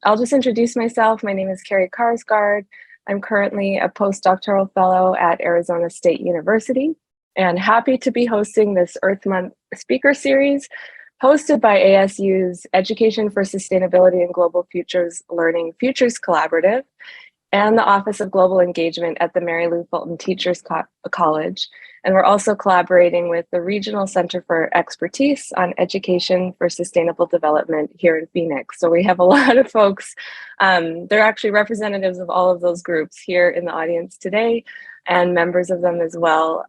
I'll just introduce myself. My name is Carrie Karsgaard. I'm currently a postdoctoral fellow at Arizona State University and happy to be hosting this Earth Month speaker series hosted by ASU's Education for Sustainability and Global Futures Learning Futures Collaborative and the Office of Global Engagement at the Mary Lou Fulton Teachers College. And we're also collaborating with the Regional Center for Expertise on Education for Sustainable Development here in Phoenix. So we have a lot of folks, they're actually representatives of all of those groups here in the audience today and members of them as well.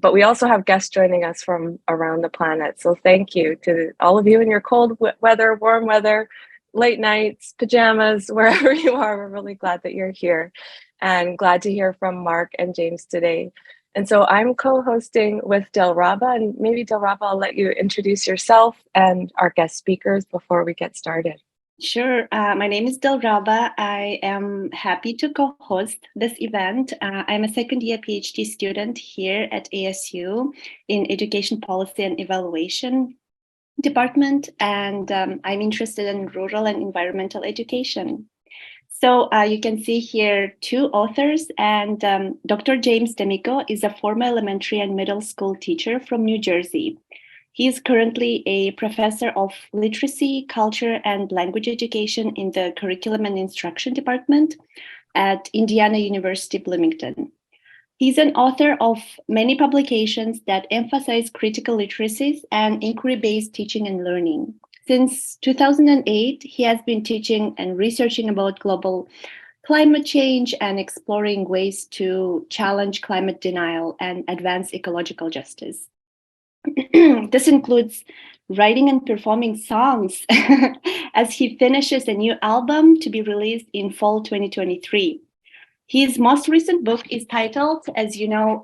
But we also have guests joining us from around the planet. So thank you to all of you in your cold weather, warm weather, late nights, pajamas, wherever you are. We're really glad that you're here and glad to hear from Mark and James today. And so I'm co-hosting with Dilraba, and maybe Dilraba, I'll let you introduce yourself and our guest speakers before we get started. Sure. My name is Dilraba. I am happy to co-host this event. I'm a second-year PhD student here at ASU in Education Policy and Evaluation Department, and I'm interested in rural and environmental education. So you can see here two authors, and Dr. James Damico is a former elementary and middle school teacher from New Jersey. He is currently a professor of literacy, culture, and language education in the Curriculum and Instruction Department at Indiana University, Bloomington. He's an author of many publications that emphasize critical literacies and inquiry-based teaching and learning. Since 2008, he has been teaching and researching about global climate change and exploring ways to challenge climate denial and advance ecological justice. This includes writing and performing songs as he finishes a new album to be released in fall 2023. His most recent book is titled, as you know,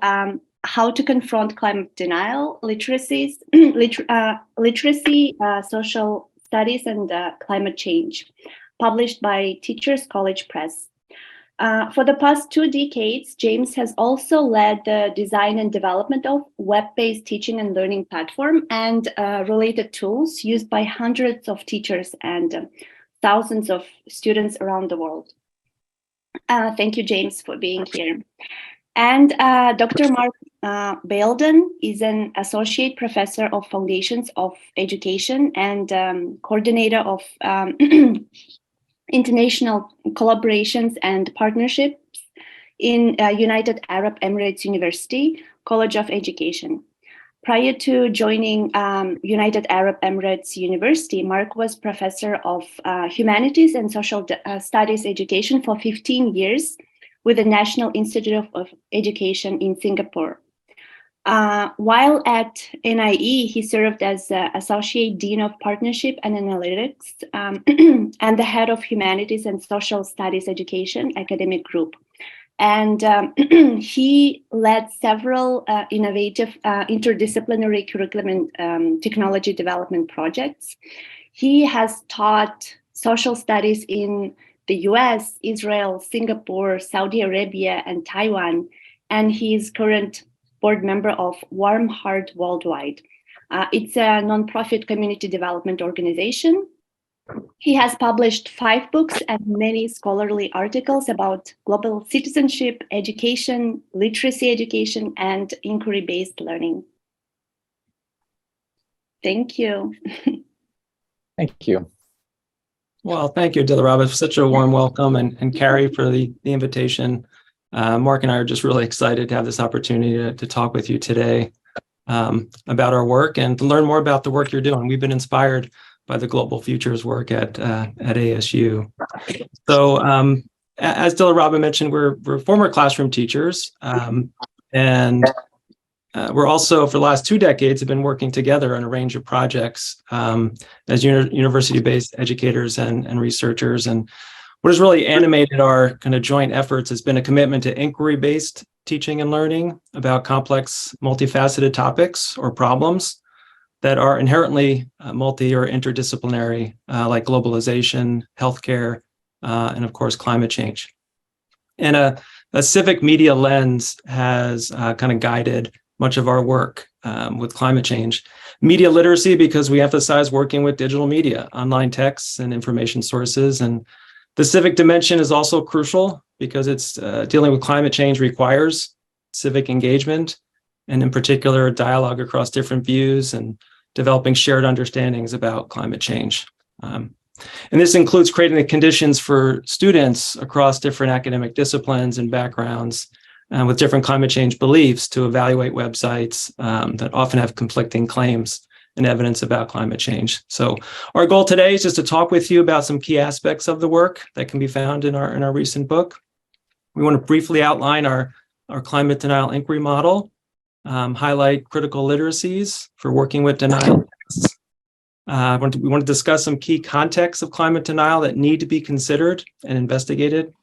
How to Confront Climate Denial, Literacy, Social Studies, and Climate Change, published by Teachers College Press. For the past 2 decades, James has also led the design and development of web-based teaching and learning platform and related tools used by hundreds of teachers and thousands of students around the world. Thank you, James, for being here. And Dr. Mark Baildon is an associate professor of Foundations of Education and coordinator of international collaborations and partnerships in United Arab Emirates University College of Education. Prior to joining United Arab Emirates University, Mark was professor of humanities and social studies education for 15 years with the National Institute of Education in Singapore. While at NIE, he served as Associate Dean of Partnership and Analytics and the head of Humanities and Social Studies Education Academic Group. And he led several innovative interdisciplinary curriculum and technology development projects. He has taught social studies in the US, Israel, Singapore, Saudi Arabia, and Taiwan, and he is current board member of Warm Heart Worldwide. It's a nonprofit community development organization. He has published 5 books and many scholarly articles about global citizenship, education, literacy education, and inquiry-based learning. Thank you. Thank you. Well, thank you, Dilraba, for such a warm welcome, and Carrie for the invitation. Mark and I are just really excited to have this opportunity to talk with you today about our work and to learn more about the work you're doing. We've been inspired by the Global Futures work at ASU. So as Dilraba mentioned, we're former classroom teachers, and we're also, for the last 2 decades, have been working together on a range of projects as university-based educators and researchers. And what has really animated our kind of joint efforts has been a commitment to inquiry-based teaching and learning about complex, multifaceted topics or problems that are inherently multi or interdisciplinary, like globalization, healthcare, and of course, climate change. And a civic media lens has kind of guided much of our work with climate change. Media literacy, because we emphasize working with digital media, online texts, and information sources. And the civic dimension is also crucial because it's dealing with climate change requires civic engagement, and in particular, dialogue across different views and developing shared understandings about climate change. And this includes creating the conditions for students across different academic disciplines and backgrounds with different climate change beliefs to evaluate websites that often have conflicting claims and evidence about climate change. So our goal today is just to talk with you about some key aspects of the work that can be found in our recent book. We want to briefly outline our climate denial inquiry model, highlight critical literacies for working with denial. We want to discuss some key contexts of climate denial that need to be considered and investigated,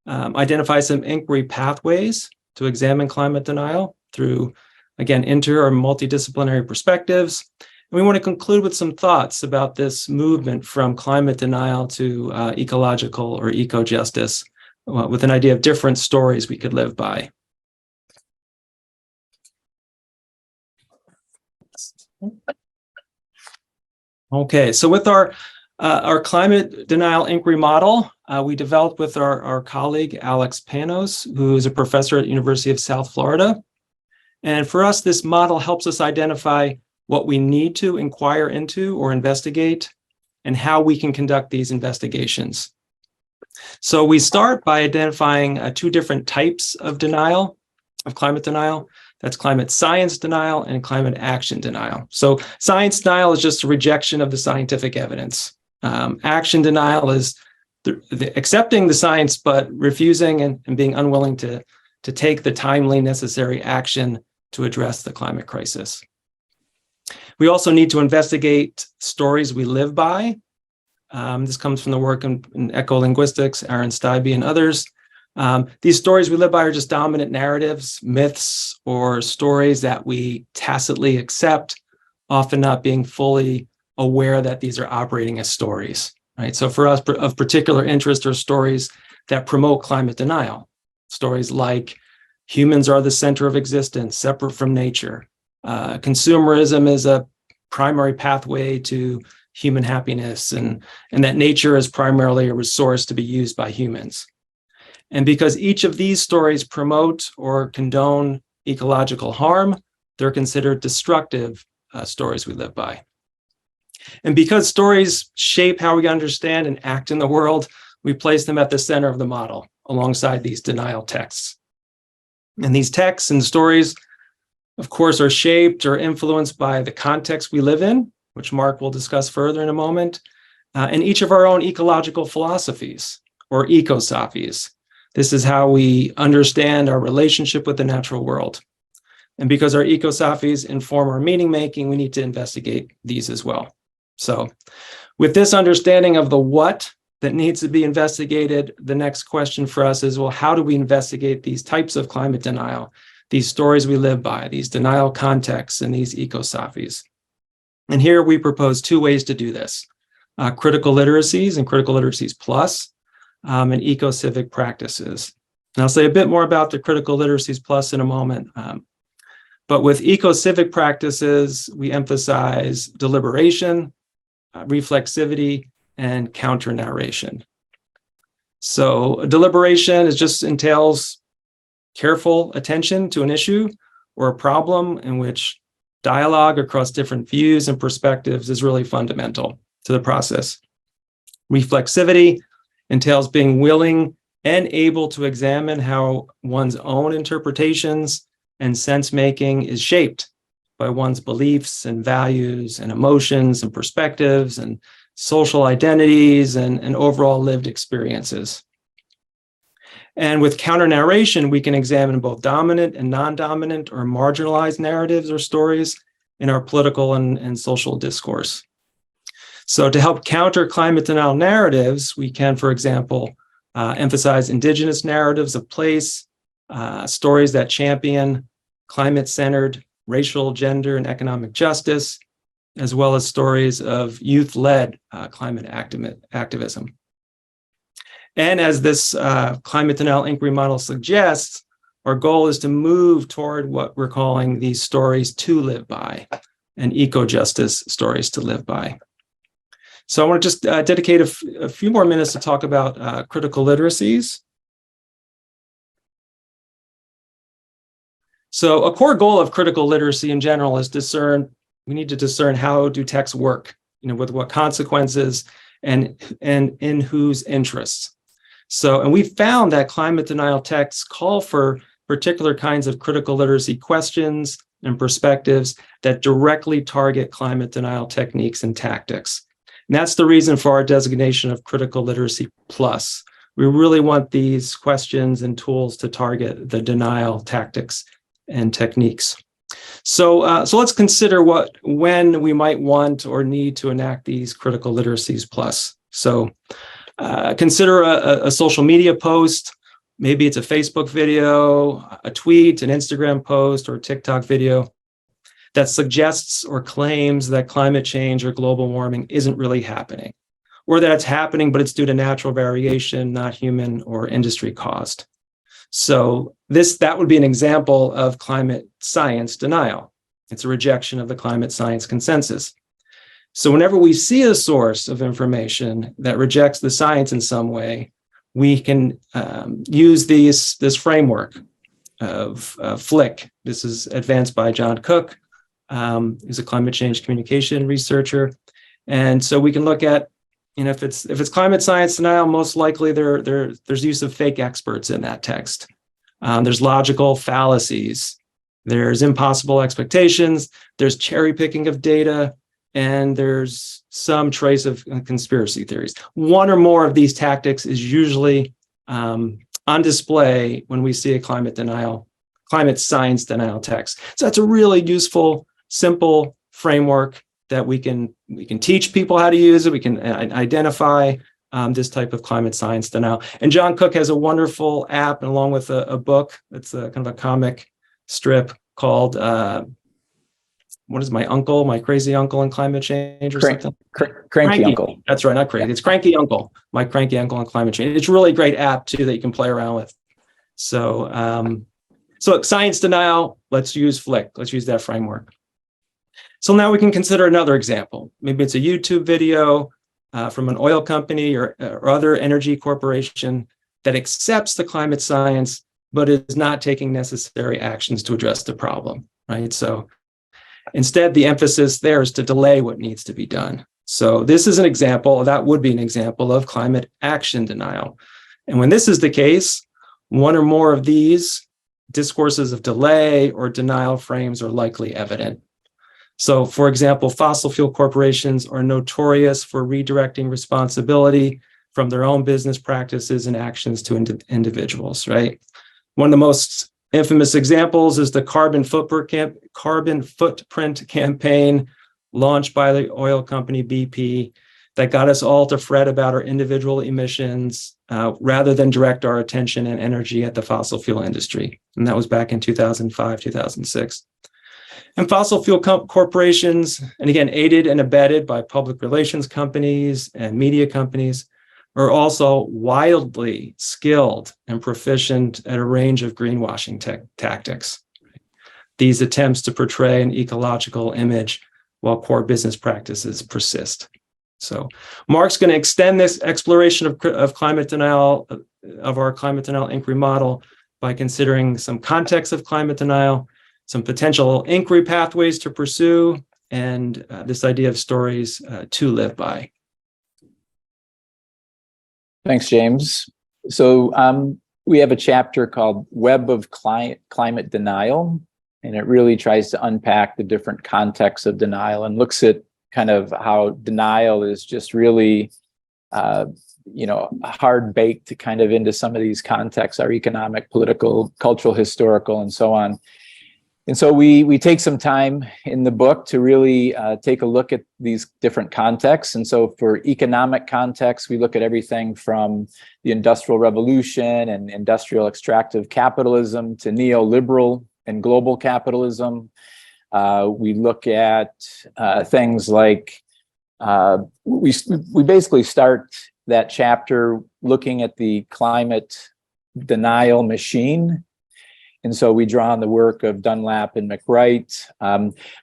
identify some inquiry pathways to examine climate denial through, again, inter or multidisciplinary perspectives. And we want to conclude with some thoughts about this movement from climate denial to ecological or eco-justice with an idea of different stories we could live by. Okay, so with our climate denial inquiry model, we developed with our colleague, Alex Panos, who is a professor at the University of South Florida. And for us, this model helps us identify what we need to inquire into or investigate and how we can conduct these investigations. So we start by identifying two different types of denial, of climate denial. That's climate science denial and climate action denial. So science denial is just a rejection of the scientific evidence. Action denial is accepting the science, but refusing and being unwilling to take the timely necessary action to address the climate crisis. We also need to investigate stories we live by. This comes from the work in eco-linguistics, Aaron Steibe and others. These stories we live by are just dominant narratives, myths, or stories that we tacitly accept, often not being fully aware that these are operating as stories, right? So for us, of particular interest are stories that promote climate denial. Stories like humans are the center of existence, separate from nature. Consumerism is a primary pathway to human happiness, and that nature is primarily a resource to be used by humans. And because each of these stories promote or condone ecological harm, they're considered destructive stories we live by. And because stories shape how we understand and act in the world, we place them at the center of the model alongside these denial texts. And these texts and stories, of course, are shaped or influenced by the context we live in, which Mark will discuss further in a moment, and each of our own ecological philosophies or eco-sophies. This is how we understand our relationship with the natural world. And because our eco-sophies inform our meaning making, we need to investigate these as well. So with this understanding of the what that needs to be investigated, the next question for us is, well, how do we investigate these types of climate denial, these stories we live by, these denial contexts, and these eco-sophies? And here we propose two ways to do this, critical literacies and critical literacies plus, and eco-civic practices. And I'll say a bit more about the critical literacies plus in a moment. But with eco-civic practices, we emphasize deliberation, reflexivity, and counter-narration. So deliberation just entails careful attention to an issue or a problem in which dialogue across different views and perspectives is really fundamental to the process. Reflexivity entails being willing and able to examine how one's own interpretations and sense-making is shaped by one's beliefs and values and emotions and perspectives and social identities and overall lived experiences. And with counter-narration, we can examine both dominant and non-dominant or marginalized narratives or stories in our political and social discourse. So to help counter climate denial narratives, we can, for example, emphasize indigenous narratives of place, stories that champion climate-centered racial, gender, and economic justice, as well as stories of youth-led climate activism. And as this climate denial inquiry model suggests, our goal is to move toward what we're calling these stories to live by, and eco-justice stories to live by. So I want to just dedicate a few more minutes to talk about critical literacies. So a core goal of critical literacy in general is we need to discern how do texts work, with what consequences and in whose interests. So, and we found that climate denial texts call for particular kinds of critical literacy questions and perspectives that directly target climate denial techniques and tactics. And that's the reason for our designation of critical literacy plus. We really want these questions and tools to target the denial tactics and techniques. So let's consider when we might want or need to enact these critical literacies plus. So consider a social media post. Maybe it's a Facebook video, a tweet, an Instagram post, or a TikTok video that suggests or claims that climate change or global warming isn't really happening, or that it's happening, but it's due to natural variation, not human or industry caused. So that would be an example of climate science denial. It's a rejection of the climate science consensus. So whenever we see a source of information that rejects the science in some way, we can use this framework of FLIC. This is advanced by John Cook, who's a climate change communication researcher. And so we can look at, if it's climate science denial, most likely there's use of fake experts in that text. There's logical fallacies. There's impossible expectations. There's cherry picking of data. And there's some trace of conspiracy theories. One or more of these tactics is usually on display when we see a climate science denial text. So that's a really useful, simple framework that we can teach people how to use it. We can identify this type of climate science denial. And John Cook has a wonderful app, and along with a book that's kind of a comic strip called what is my crazy uncle in climate change or something? Cranky Uncle. That's right, not crazy. It's Cranky Uncle, my cranky uncle in climate change. It's a really great app too that you can play around with. So, science denial, let's use FLIC. Let's use that framework. So now we can consider another example. Maybe it's a YouTube video from an oil company or other energy corporation that accepts the climate science, but is not taking necessary actions to address the problem, right? So instead, the emphasis there is to delay what needs to be done. So this is an example, that would be an example of climate action denial. And when this is the case, one or more of these discourses of delay or denial frames are likely evident. So for example, fossil fuel corporations are notorious for redirecting responsibility from their own business practices and actions to individuals, right? One of the most infamous examples is the carbon footprint campaign launched by the oil company BP that got us all to fret about our individual emissions rather than direct our attention and energy at the fossil fuel industry. And that was back in 2005, 2006. And fossil fuel corporations, and again, aided and abetted by public relations companies and media companies, are also wildly skilled and proficient at a range of greenwashing tactics. These attempts to portray an ecological image while core business practices persist. So Mark's going to extend this exploration of climate denial, of our climate denial inquiry model, by considering some context of climate denial, some potential inquiry pathways to pursue, and this idea of stories to live by. Thanks, James. So we have a chapter called Web of Climate Denial, and it really tries to unpack the different contexts of denial and looks at kind of how denial is just really, hard baked kind of into some of these contexts, our economic, political, cultural, historical, and so on. And so we take some time in the book to really take a look at these different contexts. And so for economic context, we look at everything from the Industrial Revolution and industrial extractive capitalism to neoliberal and global capitalism. We look at things like, we basically start that chapter looking at the climate denial machine. And so we draw on the work of Dunlap and McWright.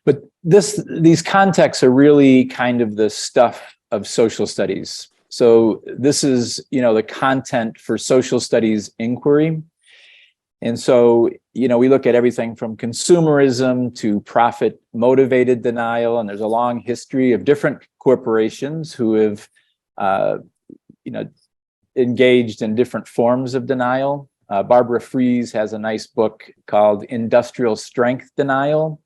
But these contexts are really kind of the stuff of social studies. So this is, the content for social studies inquiry. And so, we look at everything from consumerism to profit motivated denial. And there's a long history of different corporations who have, engaged in different forms of denial. Barbara Fries has a nice book called Industrial Strength Denial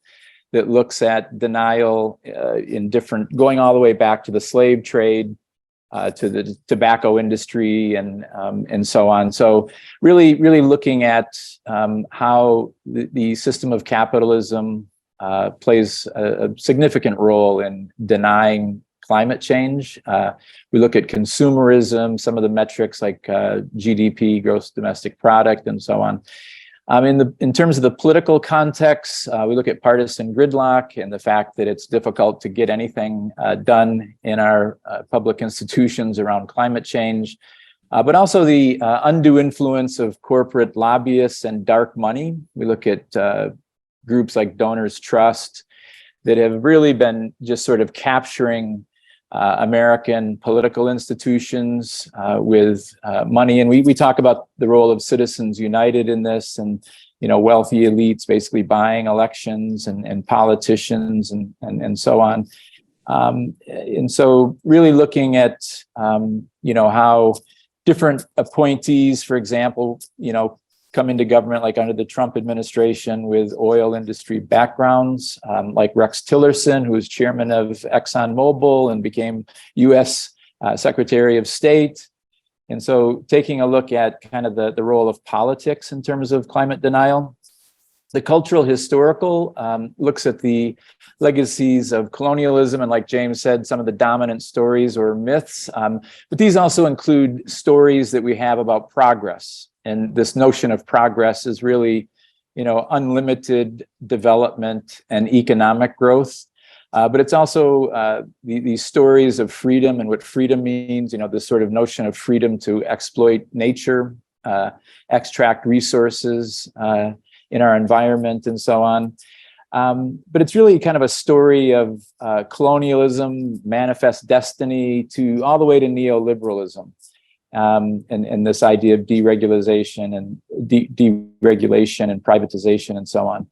that looks at denial in different, going all the way back to the slave trade, to the tobacco industry and so on. So really looking at how the system of capitalism plays a significant role in denying climate change. We look at consumerism, some of the metrics like GDP, gross domestic product, and so on. In terms of the political context, we look at partisan gridlock and the fact that it's difficult to get anything done in our public institutions around climate change, but also the undue influence of corporate lobbyists and dark money. We look at groups like Donors Trust that have really been just sort of capturing American political institutions with money. And we talk about the role of Citizens United in this, and wealthy elites basically buying elections and politicians and so on. And so really looking at how different appointees, for example, come into government, like under the Trump administration, with oil industry backgrounds, like Rex Tillerson, who was chairman of ExxonMobil and became U.S. Secretary of State. And so taking a look at kind of the role of politics in terms of climate denial. The cultural historical looks at the legacies of colonialism, and like James said, some of the dominant stories or myths. But these also include stories that we have about progress. And this notion of progress is really, unlimited development and economic growth. But it's also these stories of freedom and what freedom means, this sort of notion of freedom to exploit nature, extract resources in our environment and so on. But it's really kind of a story of colonialism, manifest destiny, to all the way to neoliberalism. And this idea of deregulation and deregulation and privatization and so on.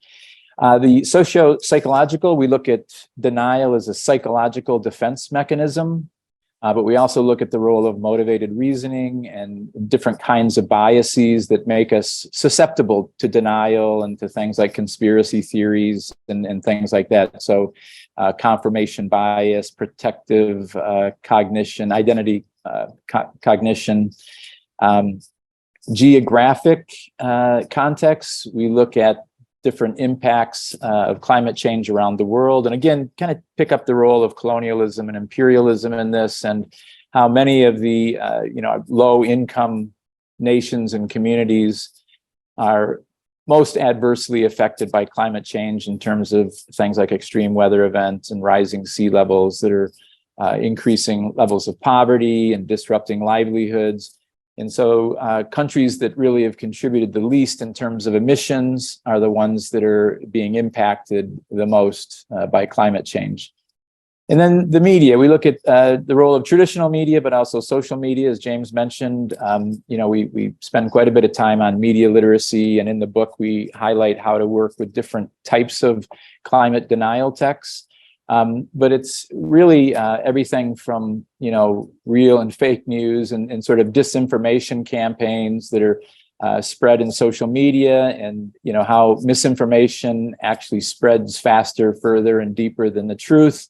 The socio-psychological, we look at denial as a psychological defense mechanism, but we also look at the role of motivated reasoning and different kinds of biases that make us susceptible to denial and to things like conspiracy theories and things like that. So confirmation bias, protective cognition, identity cognition, geographic context. We look at different impacts of climate change around the world, and again, kind of pick up the role of colonialism and imperialism in this, and how many of the low-income nations and communities are most adversely affected by climate change in terms of things like extreme weather events and rising sea levels that are increasing levels of poverty and disrupting livelihoods. And so countries that really have contributed the least in terms of emissions are the ones that are being impacted the most by climate change. And then the media, we look at the role of traditional media, but also social media, as James mentioned. We spend quite a bit of time on media literacy, and in the book we highlight how to work with different types of climate denial texts. But it's really everything from, real and fake news and sort of disinformation campaigns that are spread in social media, and, how misinformation actually spreads faster, further, and deeper than the truth.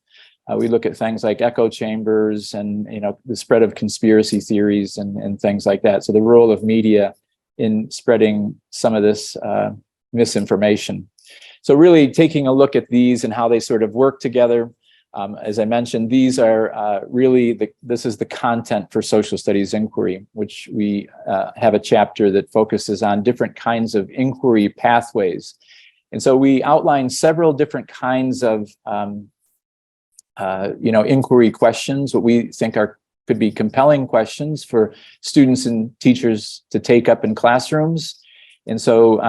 We look at things like echo chambers and, the spread of conspiracy theories and things like that. So the role of media in spreading some of this misinformation. So really taking a look at these and how they sort of work together. As I mentioned, these are this is the content for social studies inquiry, which we have a chapter that focuses on different kinds of inquiry pathways. And so we outline several different kinds of, inquiry questions, what we think could be compelling questions for students and teachers to take up in classrooms. And so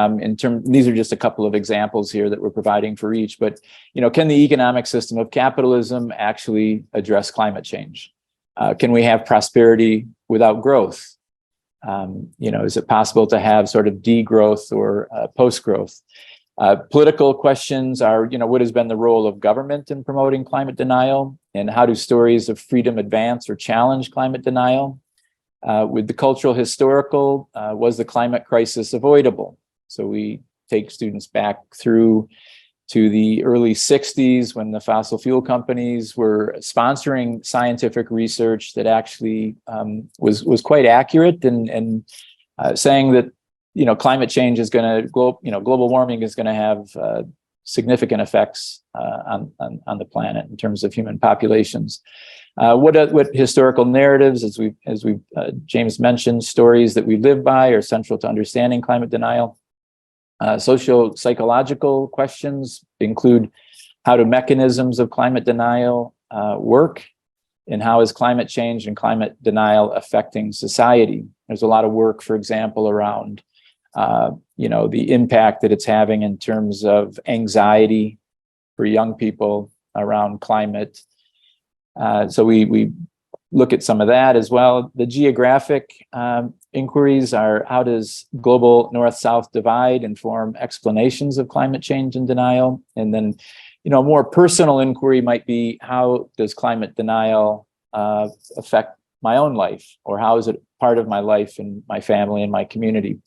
these are just a couple of examples here that we're providing for each, but, can the economic system of capitalism actually address climate change? Can we have prosperity without growth? Is it possible to have sort of degrowth or post-growth? Political questions are, what has been the role of government in promoting climate denial? And how do stories of freedom advance or challenge climate denial? With the cultural historical, was the climate crisis avoidable? So we take students back through to the early 60s when the fossil fuel companies were sponsoring scientific research that actually was quite accurate and saying that climate change is going to global warming is going to have significant effects on the planet in terms of human populations. What historical narratives, as we James mentioned, stories that we live by are central to understanding climate denial. Socio-psychological questions include how do mechanisms of climate denial work, and how is climate change and climate denial affecting society? There's a lot of work, for example, around the impact that it's having in terms of anxiety for young people around climate. So we look at some of that as well. The geographic inquiries are, how does global north-south divide inform explanations of climate change and denial? And then, a more personal inquiry might be, how does climate denial affect my own life? Or how is it part of my life and my family and my community?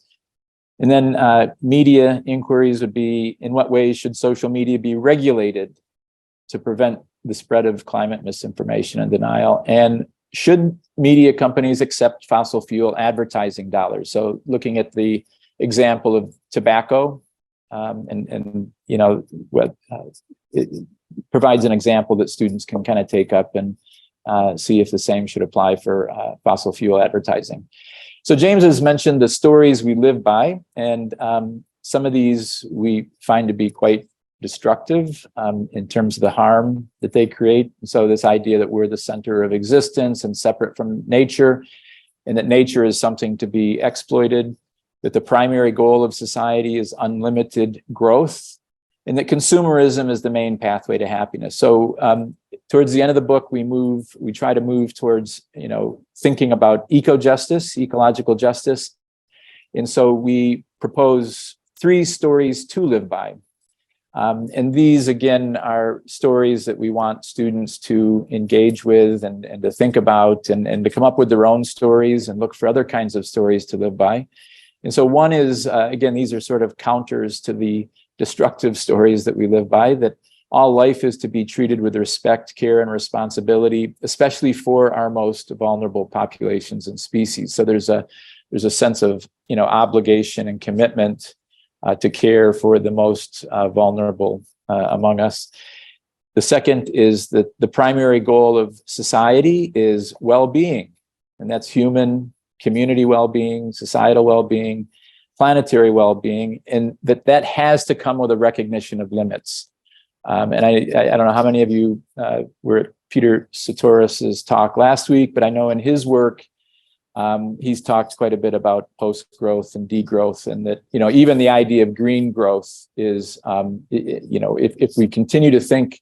And then media inquiries would be, in what ways should social media be regulated to prevent the spread of climate misinformation and denial? And should media companies accept fossil fuel advertising dollars? So looking at the example of tobacco, it provides an example that students can kind of take up and see if the same should apply for fossil fuel advertising. So James has mentioned the stories we live by, and some of these we find to be quite destructive in terms of the harm that they create. So this idea that we're the center of existence and separate from nature, and that nature is something to be exploited, that the primary goal of society is unlimited growth, and that consumerism is the main pathway to happiness. So towards the end of the book, we try to move towards, thinking about eco-justice, ecological justice. And so we propose 3 stories to live by. And these, again, are stories that we want students to engage with and to think about and to come up with their own stories and look for other kinds of stories to live by. And so one is, again, these are sort of counters to the destructive stories that we live by, that all life is to be treated with respect, care, and responsibility, especially for our most vulnerable populations and species. So there's a sense of, obligation and commitment to care for the most vulnerable among us. The second is that the primary goal of society is well-being, and that's human, community well-being, societal well-being, planetary well-being, and that has to come with a recognition of limits. And I don't know how many of you were at Peter Satoris's talk last week, but I know in his work, he's talked quite a bit about post-growth and degrowth, and that, even the idea of green growth is, if we continue to think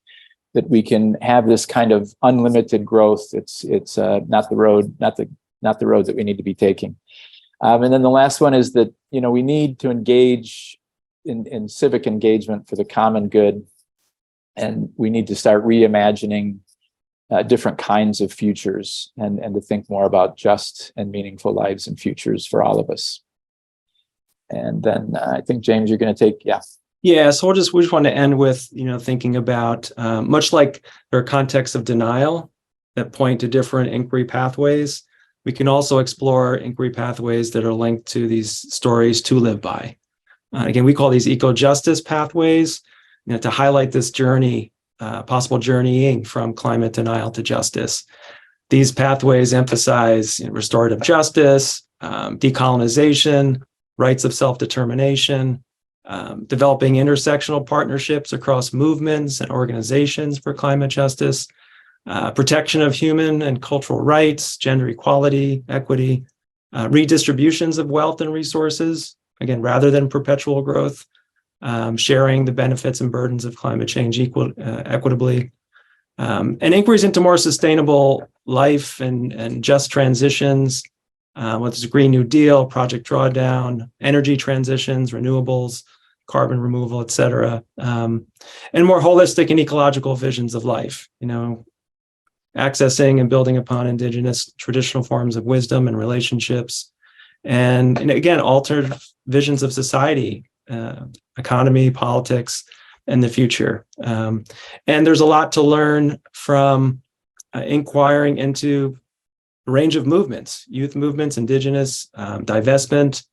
that we can have this kind of unlimited growth, it's not the road that we need to be taking. And then the last one is that, we need to engage in civic engagement for the common good, and we need to start reimagining different kinds of futures and to think more about just and meaningful lives and futures for all of us. And then I think, James, you're going to take, Yeah, so we just want to end with, thinking about, much like there are contexts of denial that point to different inquiry pathways, we can also explore inquiry pathways that are linked to these stories to live by. Again, we call these eco-justice pathways, to highlight this journey, possible journeying from climate denial to justice. These pathways emphasize restorative justice, decolonization, rights of self-determination, developing intersectional partnerships across movements and organizations for climate justice, protection of human and cultural rights, gender equality, equity, redistributions of wealth and resources, again, rather than perpetual growth, sharing the benefits and burdens of climate change equitably, and inquiries into more sustainable life and just transitions, whether it's Green New Deal, Project Drawdown, energy transitions, renewables, carbon removal, et cetera, and more holistic and ecological visions of life, accessing and building upon indigenous traditional forms of wisdom and relationships, and again, altered visions of society, economy, politics, and the future. And there's a lot to learn from inquiring into a range of movements, youth movements, indigenous, divestment,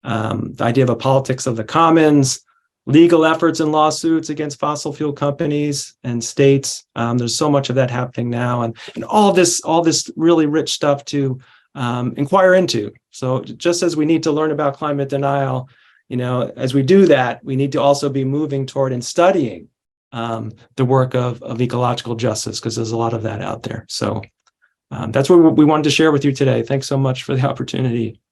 the idea of a politics of the commons, legal efforts and lawsuits against fossil fuel companies and states. There's so much of that happening now, and all this really rich stuff to inquire into. So just as we need to learn about climate denial, as we do that, we need to also be moving toward and studying the work of ecological justice, because there's a lot of that out there. So that's what we wanted to share with you today. Thanks so much for the opportunity.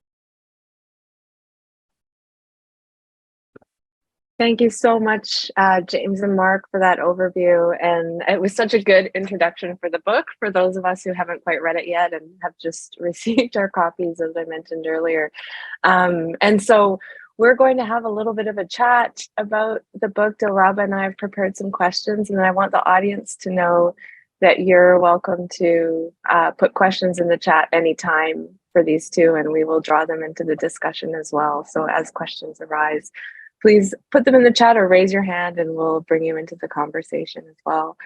Thank you so much, James and Mark, for that overview. And it was such a good introduction for the book for those of us who haven't quite read it yet and have just received our copies, as I mentioned earlier. And so we're going to have a little bit of a chat about the book. Dilraba and I have prepared some questions, and I want the audience to know that you're welcome to put questions in the chat anytime for these two, and we will draw them into the discussion as well. So as questions arise, please put them in the chat or raise your hand and we'll bring you into the conversation as well.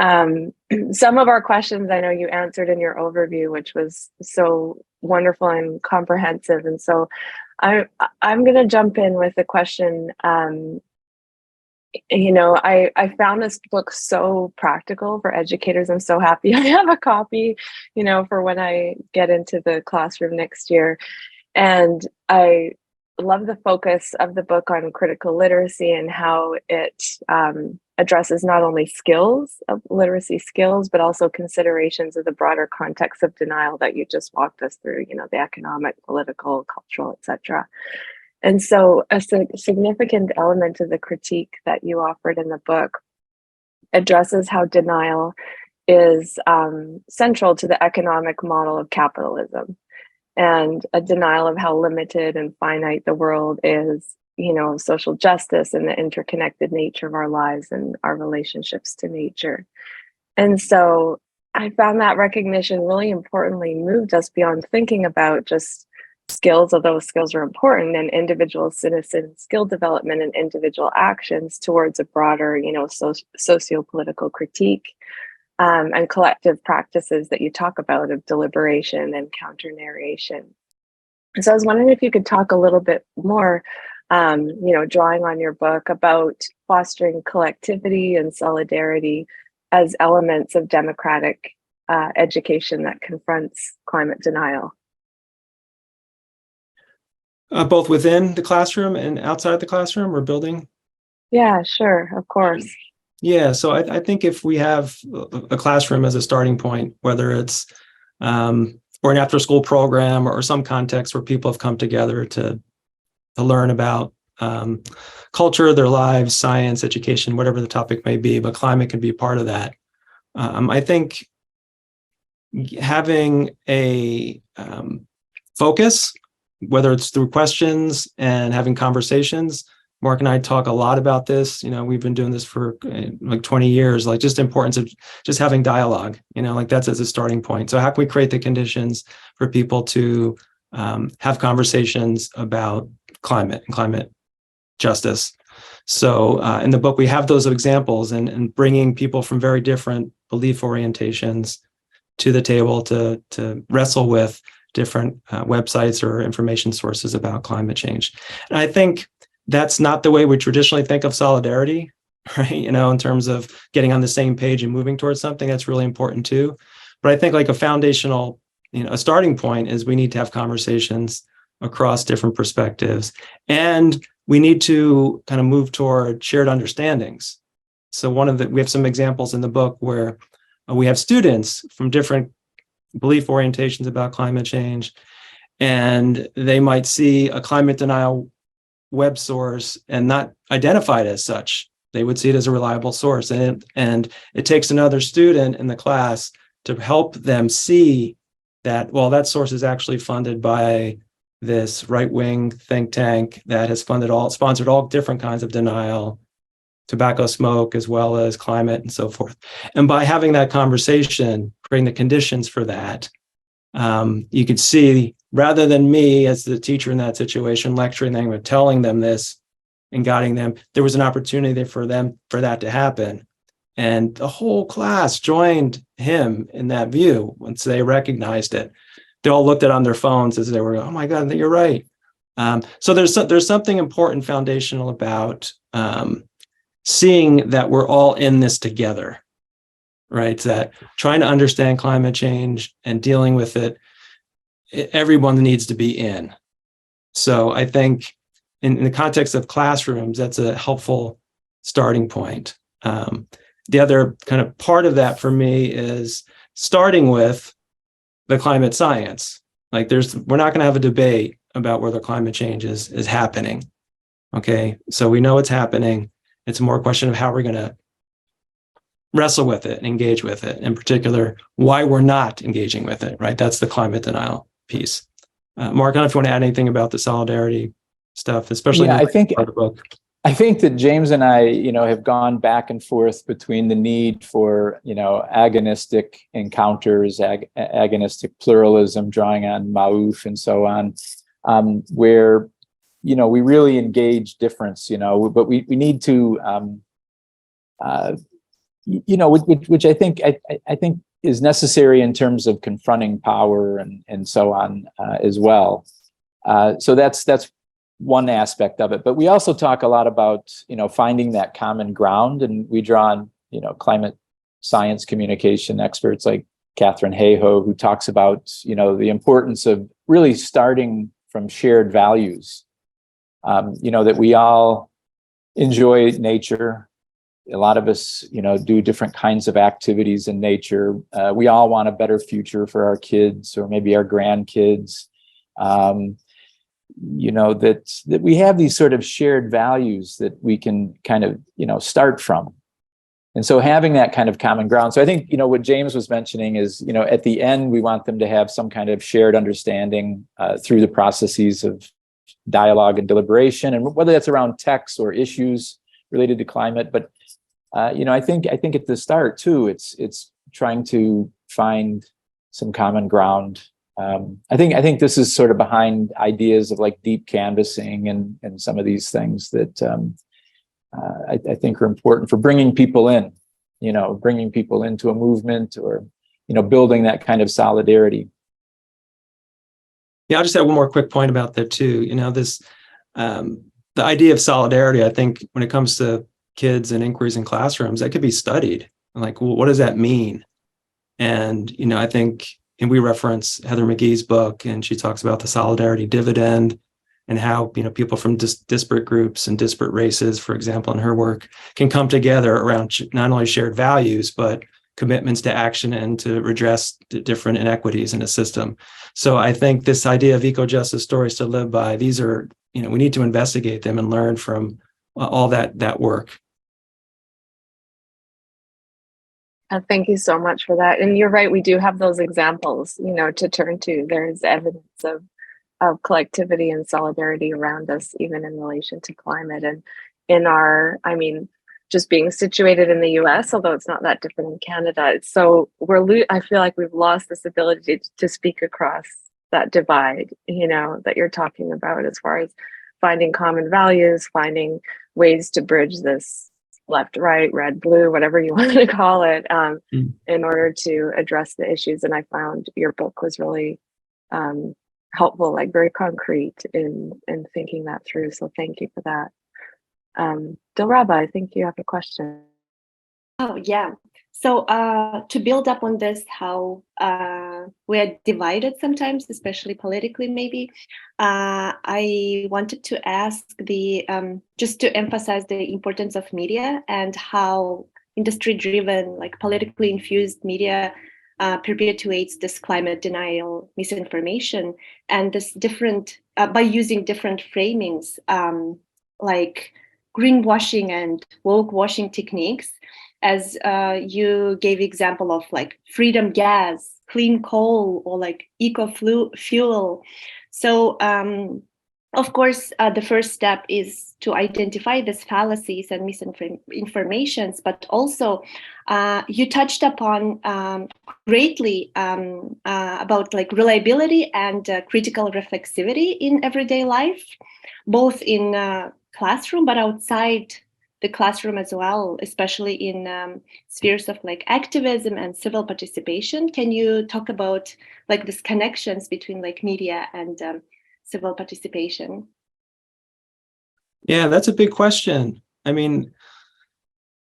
Some of our questions I know you answered in your overview, which was so wonderful and comprehensive. And so I'm going to jump in with a question. I found this book so practical for educators. I'm so happy I have a copy, for when I get into the classroom next year. And I love the focus of the book on critical literacy and how it addresses not only literacy skills, but also considerations of the broader context of denial that you just walked us through, the economic, political, cultural, etc. And so a significant element of the critique that you offered in the book addresses how denial is central to the economic model of capitalism, and a denial of how limited and finite the world is, of social justice and the interconnected nature of our lives and our relationships to nature. And so I found that recognition really importantly moved us beyond thinking about just skills, although skills are important, and individual citizen skill development and individual actions towards a broader, socio-political critique and collective practices that you talk about of deliberation and counter-narration. And so I was wondering if you could talk a little bit more, drawing on your book, about fostering collectivity and solidarity as elements of democratic education that confronts climate denial. Both within the classroom and outside the classroom, we're building? Yeah, sure, of course. Yeah, so I think if we have a classroom as a starting point, whether it's or an after-school program or some context where people have come together to learn about culture, their lives, science, education, whatever the topic may be, but climate can be a part of that. I think having a focus, whether it's through questions and having conversations. Mark and I talk a lot about this. We've been doing this for like 20 years, like just the importance of just having dialogue, that's as a starting point. So how can we create the conditions for people to have conversations about climate and climate justice? So in the book, we have those examples and bringing people from very different belief orientations to the table to wrestle with different websites or information sources about climate change. And I think that's not the way we traditionally think of solidarity, right? In terms of getting on the same page and moving towards something. That's really important too. But I think like a foundational, a starting point is we need to have conversations across different perspectives, and we need to kind of move toward shared understandings. So we have some examples in the book where we have students from different belief orientations about climate change, and they might see a climate denial web source and not identified as such. They would see it as a reliable source. And it takes another student in the class to help them see that, well, that source is actually funded by this right-wing think tank that has sponsored all different kinds of denial, tobacco smoke, as well as climate and so forth. And by having that conversation, creating the conditions for that, you could see, rather than me as the teacher in that situation lecturing them or telling them this and guiding them, there was an opportunity for that to happen. And the whole class joined him in that view once they recognized it. They all looked at it on their phones as they were, oh my God, you're right. So there's something important foundational about seeing that we're all in this together, right? That trying to understand climate change and dealing with it, everyone needs to be in. So I think in the context of classrooms, that's a helpful starting point. The other kind of part of that for me is starting with the climate science. Like we're not going to have a debate about whether climate change is happening. Okay, so we know it's happening. It's more a question of how we're going to wrestle with it and engage with it. In particular, why we're not engaging with it, right? That's the climate denial piece. Mark, I don't know if you want to add anything about the solidarity stuff, especially in the book. I think that James and I, have gone back and forth between the need for, agonistic encounters, agonistic pluralism, drawing on Maouf and so on, where, we really engage difference, but we need to, which I think is necessary in terms of confronting power and so on as well. So that's one aspect of it, but we also talk a lot about, finding that common ground, and we draw on, climate science communication experts like Catherine Hayhoe, who talks about, the importance of really starting from shared values, that we all enjoy nature. A lot of us, do different kinds of activities in nature. We all want a better future for our kids or maybe our grandkids. That we have these sort of shared values that we can kind of, start from. And so having that kind of common ground. So I think, what James was mentioning is, at the end, we want them to have some kind of shared understanding through the processes of dialogue and deliberation, and whether that's around texts or issues related to climate. But, I think at the start too, it's trying to find some common ground. I think this is sort of behind ideas of like deep canvassing and some of these things that I think are important for bringing people in, bringing people into a movement or, building that kind of solidarity. Yeah, I'll just add one more quick point about that too. The idea of solidarity, I think when it comes to kids and inquiries in classrooms, that could be studied. Like, well, what does that mean? And, I think, and we reference Heather McGee's book, and she talks about the solidarity dividend and how, people from disparate groups and disparate races, for example, in her work, can come together around not only shared values, but commitments to action and to redress different inequities in a system. So I think this idea of eco-justice stories to live by, these are, we need to investigate them and learn from all that work. Thank you so much for that. And you're right, we do have those examples, to turn to. There's evidence of collectivity and solidarity around us, even in relation to climate. And in our, just being situated in the US, although it's not that different in Canada, so I feel like we've lost this ability to speak across that divide, that you're talking about, as far as finding common values, finding ways to bridge this left, right, red, blue, whatever you want to call it, in order to address the issues. And I found your book was really helpful, like very concrete in thinking that through. So thank you for that. Dilraba, I think you have a question. Oh, yeah. So to build up on this, how we are divided sometimes, especially politically, maybe, I wanted to ask just to emphasize the importance of media and how industry-driven, like politically infused media perpetuates this climate denial, misinformation, and this different by using different framings, like greenwashing and woke washing techniques, as you gave example of like freedom gas, clean coal, or like fuel. So of course, the first step is to identify these fallacies and misinformations, but also you touched upon greatly about like reliability and critical reflexivity in everyday life, both in classroom but outside the classroom as well, especially in spheres of like activism and civil participation. Can you talk about like these connections between like media and civil participation? Yeah, that's a big question. I mean,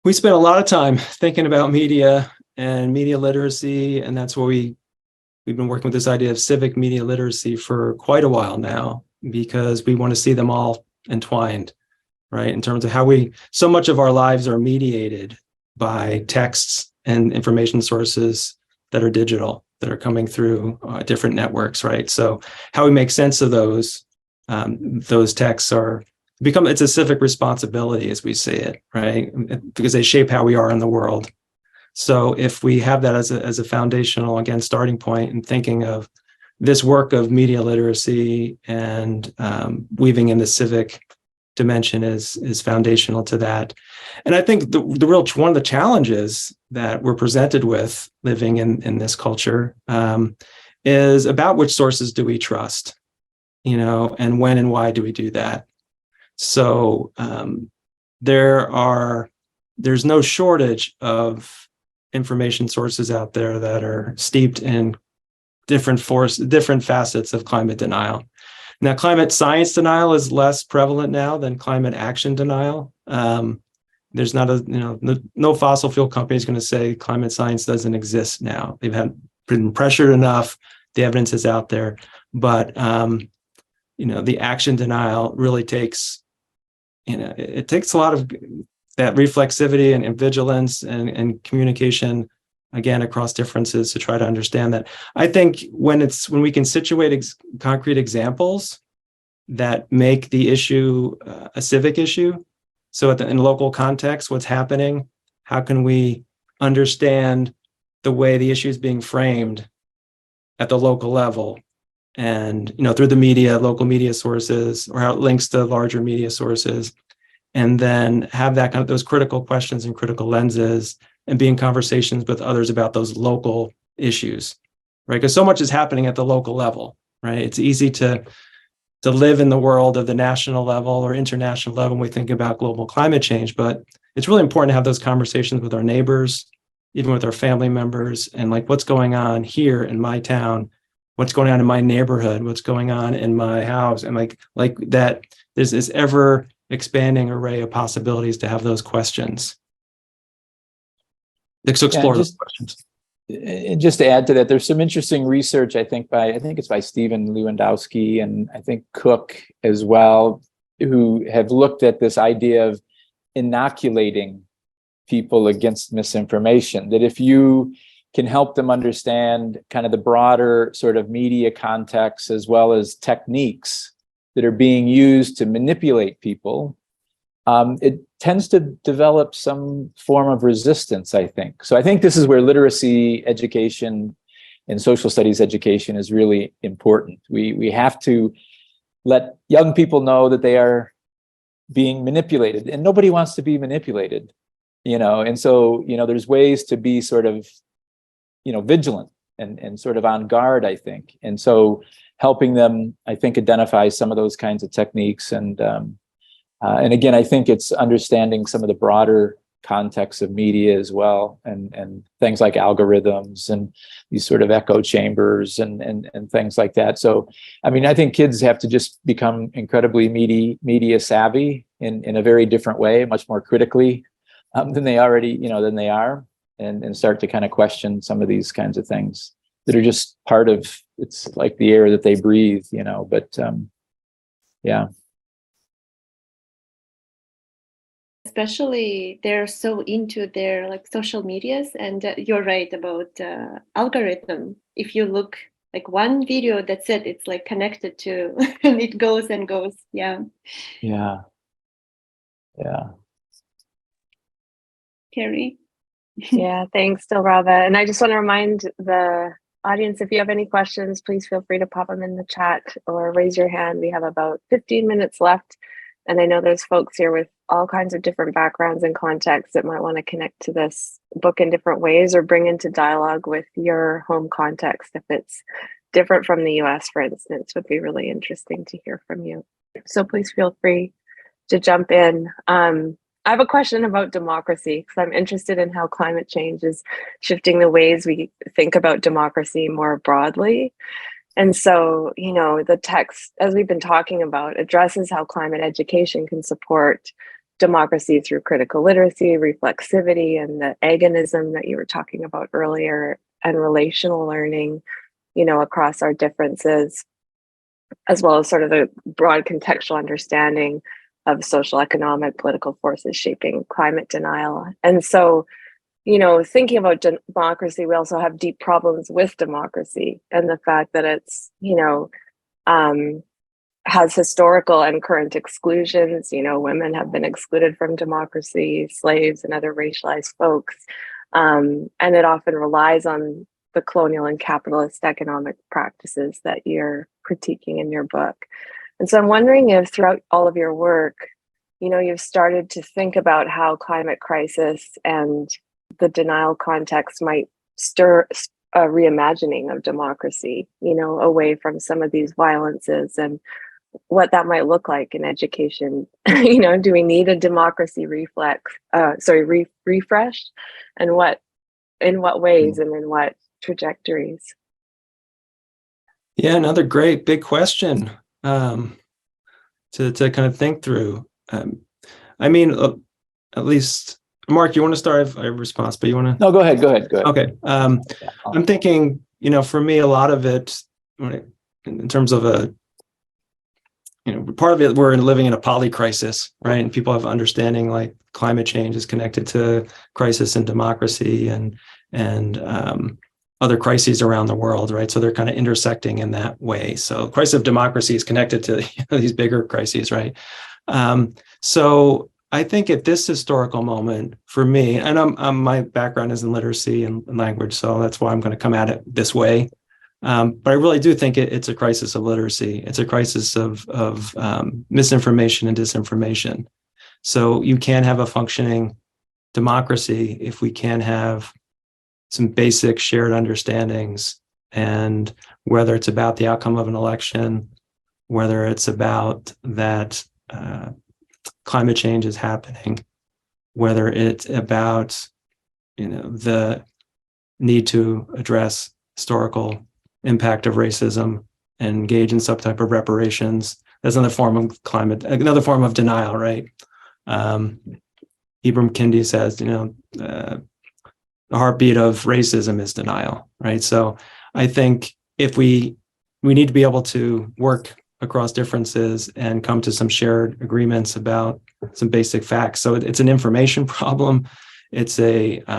we spent a lot of time thinking about media and media literacy, and that's where we've been working with this idea of civic media literacy for quite a while now, because we want to see them all entwined, right? In terms of how so much of our lives are mediated by texts and information sources that are digital, that are coming through different networks, right? So how we make sense of those texts it's a civic responsibility as we see it, right? Because they shape how we are in the world. So if we have that as a foundational, again, starting point and thinking of this work of media literacy and weaving in the civic dimension is foundational to that. And I think the real one of the challenges that we're presented with living in this culture is about which sources do we trust, and when and why do we do that? So there's no shortage of information sources out there that are steeped in different facets of climate denial. Now, climate science denial is less prevalent now than climate action denial. There's not no fossil fuel company is going to say climate science doesn't exist now. They've been pressured enough. The evidence is out there, but the action denial really takes, it takes a lot of that reflexivity and vigilance and communication, again, across differences to try to understand that. I think when we can situate concrete examples that make the issue a civic issue, so in local context, what's happening, how can we understand the way the issue is being framed at the local level, and through the media, local media sources, or how it links to larger media sources, and then have that those critical questions and critical lenses, and be in conversations with others about those local issues, right? Because so much is happening at the local level, right? It's easy to live in the world of the national level or international level when we think about global climate change, but it's really important to have those conversations with our neighbors, even with our family members, and like what's going on here in my town, what's going on in my neighborhood, what's going on in my house, and like that. There's this ever expanding array of possibilities to have those questions. Let's explore those questions. And just to add to that, there's some interesting research, I think it's by Stephen Lewandowski and I think Cook as well, who have looked at this idea of inoculating people against misinformation, that if you can help them understand kind of the broader sort of media context as well as techniques that are being used to manipulate people, it tends to develop some form of resistance, I think. So I think this is where literacy education and social studies education is really important. We have to let young people know that they are being manipulated, and nobody wants to be manipulated, and so, there's ways to be sort of, vigilant and sort of on guard, I think. And so helping them, I think, identify some of those kinds of techniques. And again, I think it's understanding some of the broader context of media as well, and things like algorithms and these sort of echo chambers and things like that. So, I mean, I think kids have to just become incredibly media savvy in a very different way, much more critically than they are, and start to kind of question some of these kinds of things that are just part of, it's like the air that they breathe, but yeah. Especially they're so into their like social medias, and you're right about algorithm. If you look like one video, that's it. It's like connected to, and it goes and goes. Yeah. Yeah. Carrie. Yeah, thanks, Dilraba. And I just want to remind the audience, if you have any questions, please feel free to pop them in the chat or raise your hand. We have about 15 minutes left. And I know there's folks here with all kinds of different backgrounds and contexts that might want to connect to this book in different ways or bring into dialogue with your home context. If it's different from the US, for instance, would be really interesting to hear from you. So please feel free to jump in. I have a question about democracy because I'm interested in how climate change is shifting the ways we think about democracy more broadly. And so, you know, the text, as we've been talking about, addresses how climate education can support democracy through critical literacy, reflexivity, and the agonism that you were talking about earlier, and relational learning, you know, across our differences, as well as sort of the broad contextual understanding of social, economic, political forces shaping climate denial. And so, you know, thinking about democracy, we also have deep problems with democracy and the fact that it's, you know, has historical and current exclusions. You know, women have been excluded from democracy, slaves and other racialized folks. And it often relies on the colonial and capitalist economic practices that you're critiquing in your book. And so I'm wondering if throughout all of your work, you know, you've started to think about how climate crisis and the denial context might stir a reimagining of democracy, you know, away from some of these violences and what that might look like in education. You know, do we need a democracy refresh? And in what ways and in what trajectories? Yeah, another great big question to kind of think through. I mean, at least, Mark, you want to start? I have a response, but you want to? No, go ahead. Okay. I'm thinking, you know, for me, a lot of it, in terms of part of it, we're living in a polycrisis, right? And people have understanding like climate change is connected to crisis in democracy and other crises around the world, right? So they're kind of intersecting in that way. So crisis of democracy is connected to these bigger crises, right? So I think at this historical moment for me, and my background is in literacy and language, so that's why I'm going to come at it this way. But I really do think it's a crisis of literacy. It's a crisis of misinformation and disinformation. So you can't have a functioning democracy if we can't have some basic shared understandings, and whether it's about the outcome of an election, whether it's about that climate change is happening, whether it's about, you know, the need to address historical impact of racism and engage in some type of reparations. That's another form of another form of denial, right? Ibram Kendi says, you know, the heartbeat of racism is denial, right? So I think if we need to be able to work across differences and come to some shared agreements about some basic facts. So it's an information problem. It's that's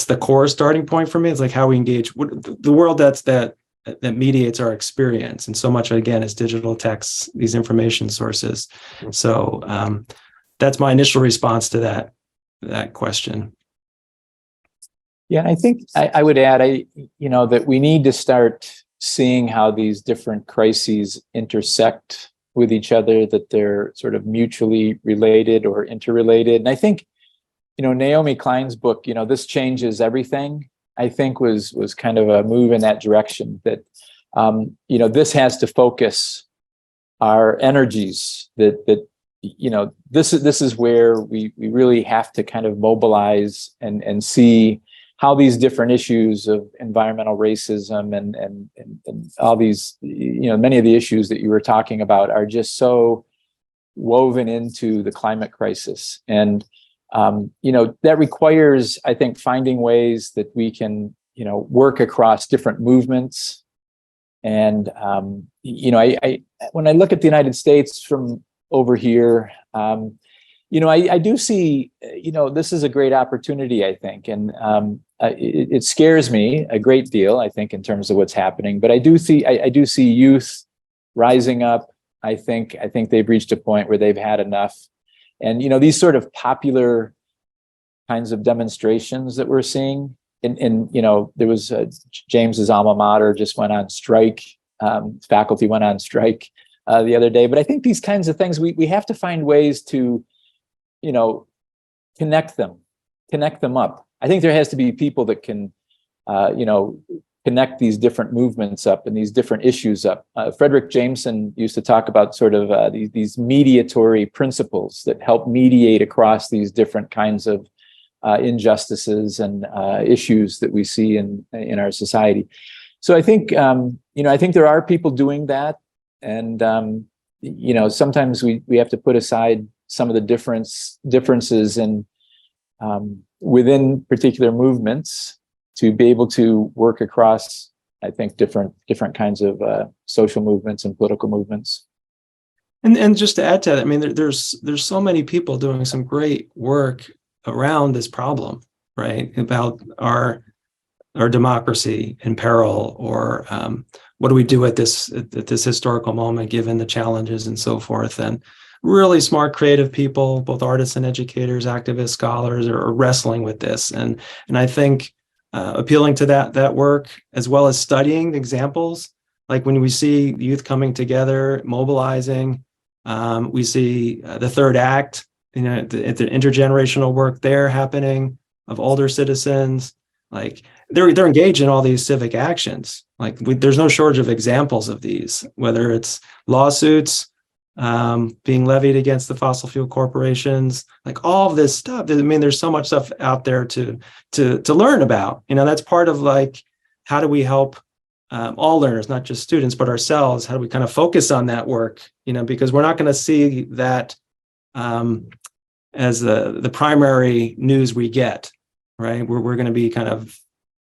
the core starting point for me. It's like how we engage the world that mediates our experience. And so much, again, is digital texts, these information sources. So that's my initial response to that question. Yeah, I think I would add, that we need to start seeing how these different crises intersect with each other, that they're sort of mutually related or interrelated. And I think, Naomi Klein's book, This Changes Everything, I think was kind of a move in that direction, that, this has to focus our energies, that this is where we really have to kind of mobilize and see how these different issues of environmental racism and all these, many of the issues that you were talking about are just so woven into the climate crisis. And, that requires, I think, finding ways that we can, work across different movements. And, when I look at the United States from over here, I do see, this is a great opportunity, I think, and it scares me a great deal, I think, in terms of what's happening. But I do see youth rising up. I think they've reached a point where they've had enough. And these sort of popular kinds of demonstrations that we're seeing, there was James's alma mater just went on strike. Faculty went on strike the other day. But I think these kinds of things, we have to find ways to connect them up. I think there has to be people that can, connect these different movements up and these different issues up. Frederick Jameson used to talk about sort of these mediatory principles that help mediate across these different kinds of injustices and issues that we see in our society. So I think, I think there are people doing that. And, sometimes we have to put aside some of the differences in within particular movements to be able to work across, I think, different kinds of social movements and political movements. And just to add to that, I mean, there's so many people doing some great work around this problem, right? About our democracy in peril, or what do we do at this historical moment, given the challenges and so forth. And really smart, creative people, both artists and educators, activists, scholars, are wrestling with this. And I think appealing to that work, as well as studying the examples, like when we see youth coming together, mobilizing, we see the third act, the intergenerational work there happening of older citizens, like they're engaged in all these civic actions. Like there's no shortage of examples of these, whether it's lawsuits being levied against the fossil fuel corporations, like all of this stuff. I mean, there's so much stuff out there to learn about. That's part of, like, how do we help all learners, not just students, but ourselves? How do we kind of focus on that work? Because we're not going to see that as the primary news we get, right? We're going to be kind of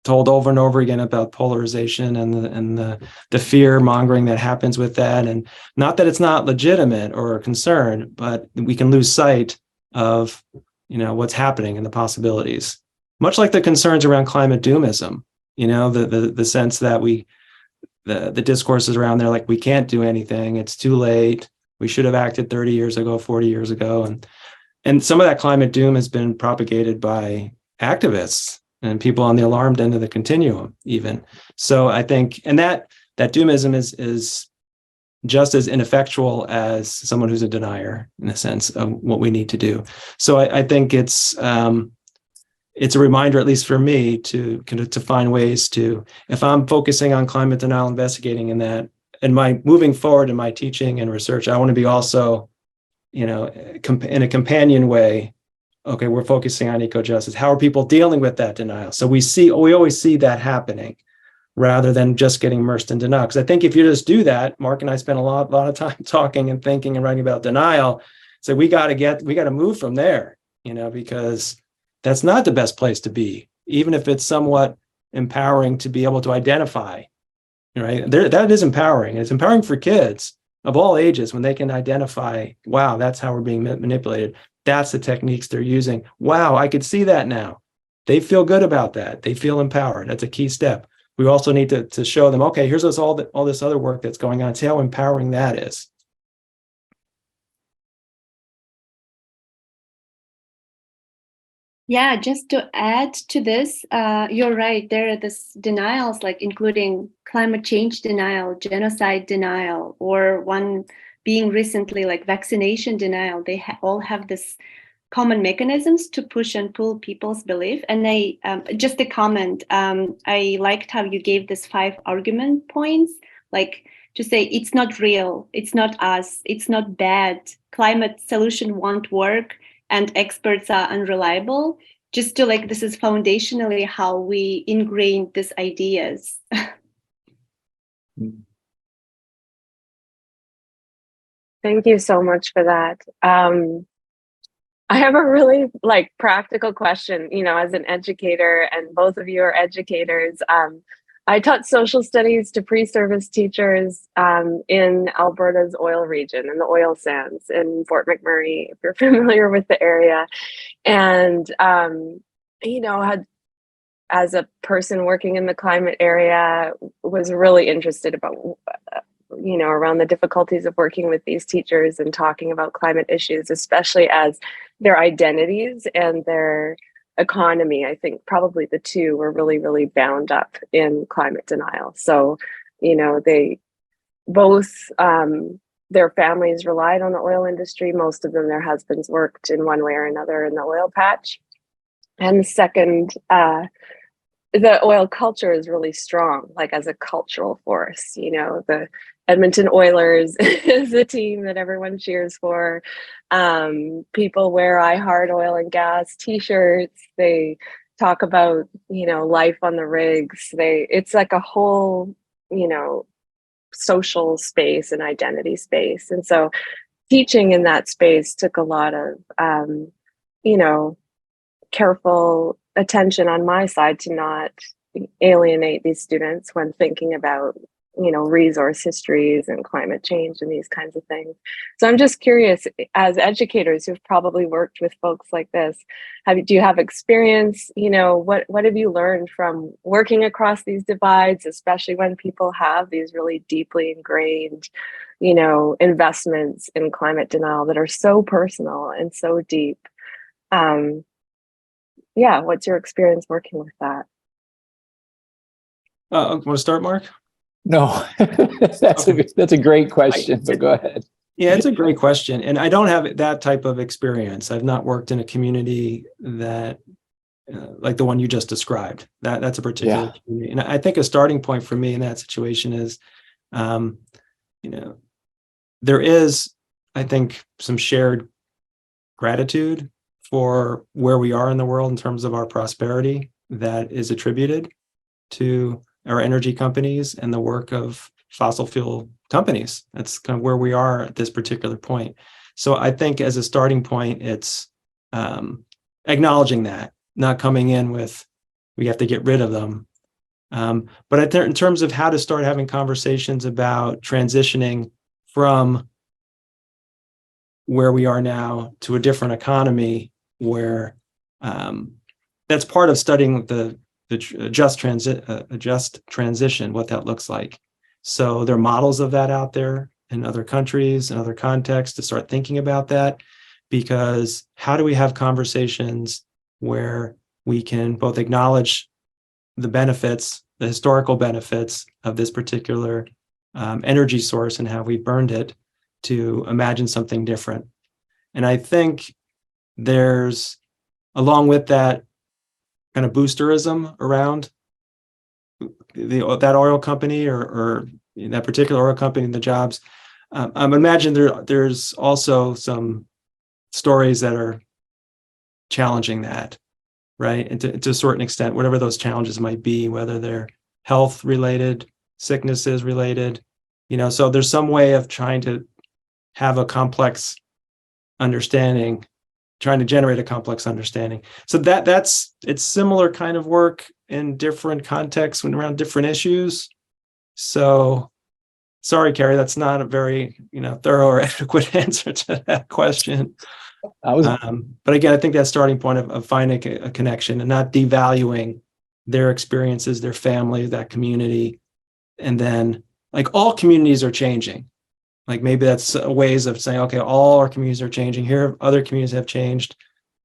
told over and over again about polarization and the fear mongering that happens with that. And not that it's not legitimate or a concern, but we can lose sight of, what's happening and the possibilities. Much like the concerns around climate doomism, the sense that the discourses around there, like, we can't do anything, it's too late, we should have acted 30 years ago, 40 years ago. And some of that climate doom has been propagated by activists and people on the alarmed end of the continuum, even. So I think, and that doomism is just as ineffectual as someone who's a denier, in the sense of what we need to do. So I think it's a reminder, at least for me, to find ways to, if I'm focusing on climate denial, investigating in that, and my moving forward in my teaching and research, I want to be also, in a companion way. Okay, we're focusing on eco-justice. How are people dealing with that denial? So we always see that happening, rather than just getting immersed in denial. Because I think if you just do that, Mark and I spent a lot of time talking and thinking and writing about denial. So we got to move from there, because that's not the best place to be, even if it's somewhat empowering to be able to identify, right? That is empowering. It's empowering for kids of all ages when they can identify, wow, that's how we're being manipulated. That's the techniques they're using. Wow, I could see that now. They feel good about that. They feel empowered. That's a key step. We also need to show them, okay, here's all this other work that's going on. See how empowering that is. Yeah, just to add to this, you're right. There are these denials, like including climate change denial, genocide denial, or one being recently like vaccination denial. They all have this common mechanisms to push and pull people's belief. And I just a comment, I liked how you gave this 5 argument points, like to say it's not real, it's not us, it's not bad, climate solution won't work, and experts are unreliable. Just to, like, this is foundationally how we ingrain these ideas. Thank you so much for that. I have a really practical question, as an educator, and both of you are educators. I taught social studies to pre-service teachers in Alberta's oil region, in the oil sands in Fort McMurray, if you're familiar with the area. And, had, as a person working in the climate area, was really interested about, around the difficulties of working with these teachers and talking about climate issues, especially as their identities and their economy, I think probably the two were really, really bound up in climate denial. So, they both, their families relied on the oil industry. Most of them, their husbands worked in one way or another in the oil patch. And second, the oil culture is really strong, like as a cultural force. The Edmonton Oilers is a team that everyone cheers for. People wear I Heart Oil and Gas t-shirts. They talk about, life on the rigs. It's like a whole, social space and identity space. And so teaching in that space took a lot of, careful attention on my side to not alienate these students when thinking about resource histories and climate change and these kinds of things. So I'm just curious, as educators who've probably worked with folks like this, do you have experience? What have you learned from working across these divides, especially when people have these really deeply ingrained investments in climate denial that are so personal and so deep? What's your experience working with that? Want to start, Mark? No, that's a great question, but go ahead. Yeah, it's a great question. And I don't have that type of experience. I've not worked in a community that, like the one you just described. That's a particular community. And I think a starting point for me in that situation is, there is, I think, some shared gratitude for where we are in the world in terms of our prosperity that is attributed to our energy companies and the work of fossil fuel companies. That's kind of where we are at this particular point. So I think as a starting point, it's acknowledging that, not coming in with, we have to get rid of them. But in terms of how to start having conversations about transitioning from where we are now to a different economy, where that's part of studying the just transition, what that looks like. So there are models of that out there in other countries and other contexts to start thinking about that, because how do we have conversations where we can both acknowledge the benefits, the historical benefits of this particular energy source and how we burned it, to imagine something different. And I think there's, along with that, kind of boosterism around that oil company or that particular oil company and the jobs. I imagine there's also some stories that are challenging that, right? And to a certain extent, whatever those challenges might be, whether they're health related, sicknesses related, so there's some way of trying to have a complex understanding, trying to generate a complex understanding. So it's similar kind of work in different contexts when around different issues. So sorry, Carrie, that's not a very thorough or adequate answer to that question. But again, I think that starting point of finding a connection and not devaluing their experiences, their family, that community. And then like all communities are changing. Like maybe that's ways of saying, okay, all our communities are changing. Here, other communities have changed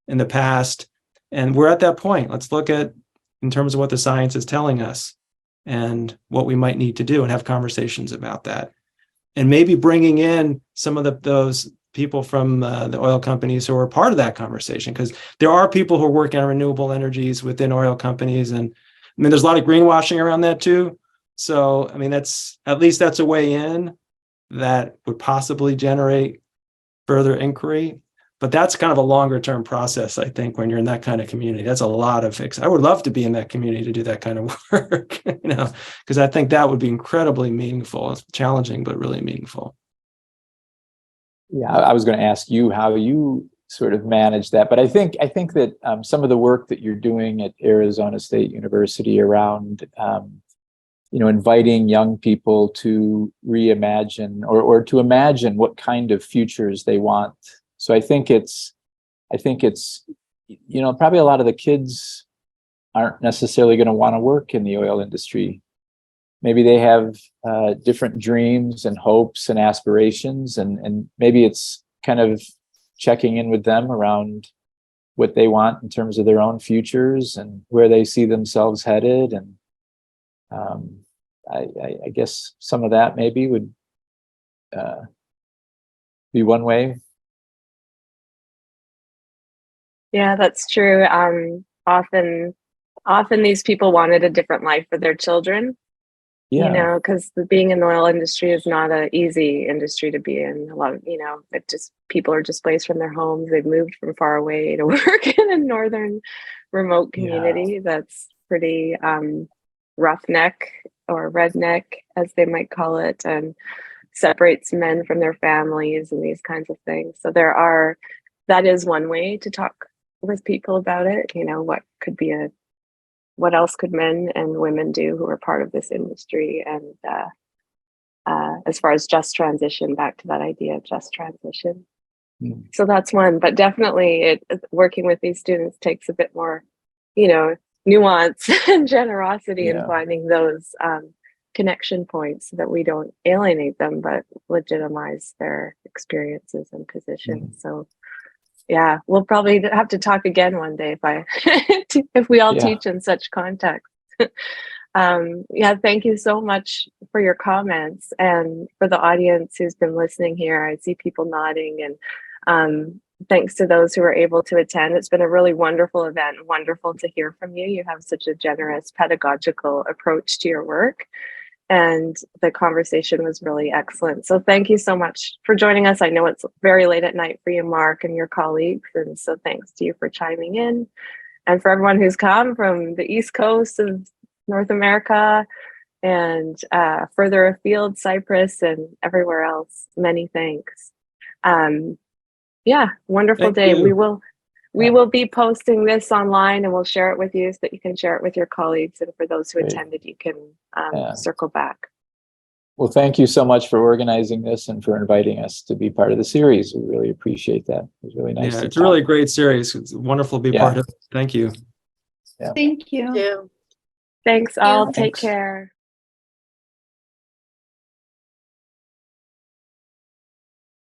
in the past. And we're at that point. Let's look at, in terms of what the science is telling us and what we might need to do, and have conversations about that. And maybe bringing in some of those people from the oil companies who are part of that conversation, because there are people who are working on renewable energies within oil companies. And I mean, there's a lot of greenwashing around that too. So, I mean, that's a way in that would possibly generate further inquiry. But that's kind of a longer term process, I think, when you're in that kind of community. That's a lot of I would love to be in that community to do that kind of work, because I think that would be incredibly meaningful. It's challenging, but really meaningful. Yeah, I was going to ask you how you sort of manage that. But I think that some of the work that you're doing at Arizona State University around inviting young people to reimagine or to imagine what kind of futures they want. So I think it's, probably a lot of the kids aren't necessarily going to want to work in the oil industry. Maybe they have different dreams and hopes and aspirations, and maybe it's kind of checking in with them around what they want in terms of their own futures and where they see themselves headed. And I guess some of that maybe would be one way. Yeah, that's true. Often these people wanted a different life for their children. Yeah. Because being in the oil industry is not an easy industry to be in. A lot of, people are displaced from their homes. They've moved from far away to work in a northern remote community that's pretty roughneck or redneck, as they might call it, and separates men from their families and these kinds of things. So that is one way to talk with people about it. What else could men and women do who are part of this industry? And as far as just transition, back to that idea of just transition. So that's one, but definitely working with these students takes a bit more, nuance and generosity in finding those connection points so that we don't alienate them, but legitimize their experiences and positions. So yeah, we'll probably have to talk again one day if we all teach in such context. Thank you so much for your comments, and for the audience who's been listening here. I see people nodding, and thanks to those who were able to attend. It's been a really wonderful event. Wonderful to hear from you. You have such a generous pedagogical approach to your work, and the conversation was really excellent. So thank you so much for joining us. I know it's very late at night for you, Mark, and your colleagues. And so thanks to you for chiming in. And for everyone who's come from the East Coast of North America and further afield, Cyprus and everywhere else, many thanks. Wonderful day. We will be posting this online, and we'll share it with you so that you can share it with your colleagues. And for those who attended, you can circle back. Well, thank you so much for organizing this and for inviting us to be part of the series. We really appreciate that. It was really nice. Yeah, it's a really great series. It's wonderful to be part of it. Thank you. Thank you. Thanks all. Take care.